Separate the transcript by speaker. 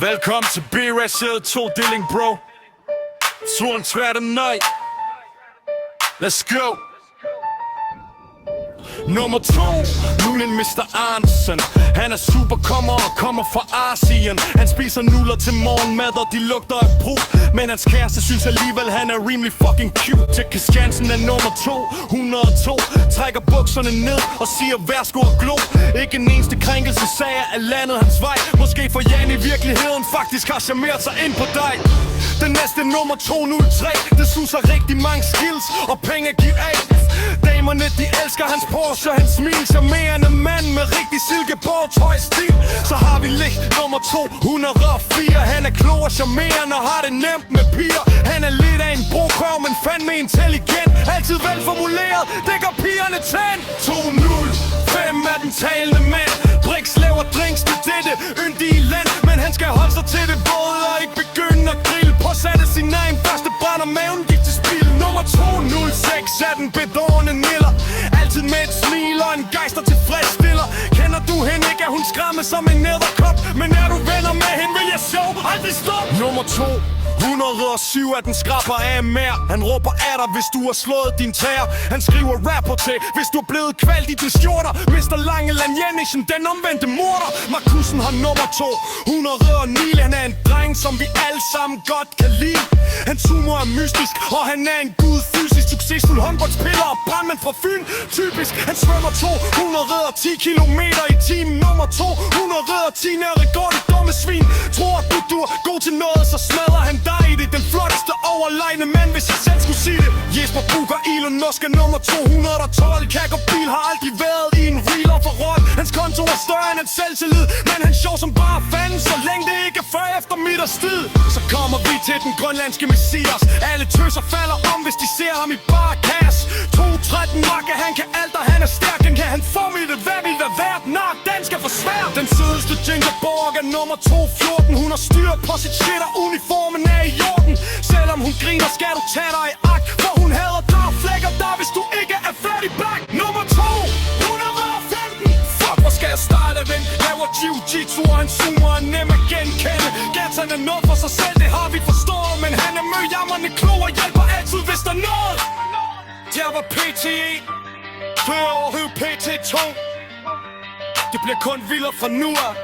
Speaker 1: Velkommen til B-Ratchet 2-deling, bro. Turen tvært af night. Let's go. Nummer 2, Nulin Mr. Arnsen. Han er kommer fra Asien. Han spiser nudler til morgenmad, og de lugter af brug. Men hans kæreste synes alligevel, han er rimelig fucking cute. Jackie Skansen er nummer 2, 102. Trækker bukserne ned og siger værsgo og glo. Ikke en eneste krænkelse sager af landet hans vej. Måske for Jan i virkeligheden faktisk har charmeret sig ind på dig. Den næste nummer 203. Det suser rigtig mange skills og penge giver af. Damerne de elsker hans Porsche, hans smil. Charmerende mand med rigtig silkeborg tøjstil. Så har vi ligt nummer 204. Han er klog og charmerende og har det nemt med piger. Han er lidt af en brokrøv, men fandme intelligent. Altid velformuleret, det gør pigerne tænd. 205 er den talende mand. Brix laver drinks til dette yndige land. Men han skal holde sig til det både og ikke begynde at grille. Påsatte sin egen første brænd og maven gik til spil. Nummer 206 er den bedårende niller. Altid med et smil og en gejster tilfredsstiller. Kender du hende ikke, er hun skræmme som en edderkop. Men er du venner med hende, vil jeg sjov aldrig stoppe. Nummer 207 er den skraber af mere. Han råber af dig, hvis du har slået din tæer. Han skriver rapper til, hvis du er blevet kvalt i din skjorter. Mr. Langeland Jenningsen, den omvendte morder. Markussen har nummer 209. Han er en dreng, som vi alle sammen godt kan lide. Hans humor er mystisk, og han er en gud fysisk. Succesfuld håndboldsspiller og brandmand fra Fyn. Typisk, han svømmer 210 kilometer i timen. Nummer 210 er rekord i dumme svin. Tror du er god til noget, så smadrer han dig i det. Den flotteste overlegne mand, hvis jeg selv skulle sige det. Jesper Bucher, Elon Musk er nummer 212. Kagger bil har aldrig været i en reel og forrådt. Hans konto er større end hans selvtillid, men han sjov som bare fanden, så længe det ikke er før efter middagstid. Så kommer vi til den grønlandske messias. Alle tøser falder om, hvis de ser ham i bare kasse. 213 makke, han kan alt, og han er stærk. Den kan han få mit, hvad vil være værd? Nok, den skal forsvære. Den sødeste Ginger Borg er nummer 214. Hun har styr på sit shit, og uniformen er i orden. Selvom hun griner, skal du tage dig i akt. For hun hader dig og flækker dig, hvis du ikke er færdig bak. Nummer 215. Fuck, hvor skal jeg starte, ven? Laver jiu-jitsu, og han zoomer er nem at genkende. Gatserne er noget for sig selv, det har vi forstået. Men han er møjammerne klog og hjælper altid, hvis der er noget. Jeg var PTE, før overhøv PT2. Det bliver kun vildere fra nu af.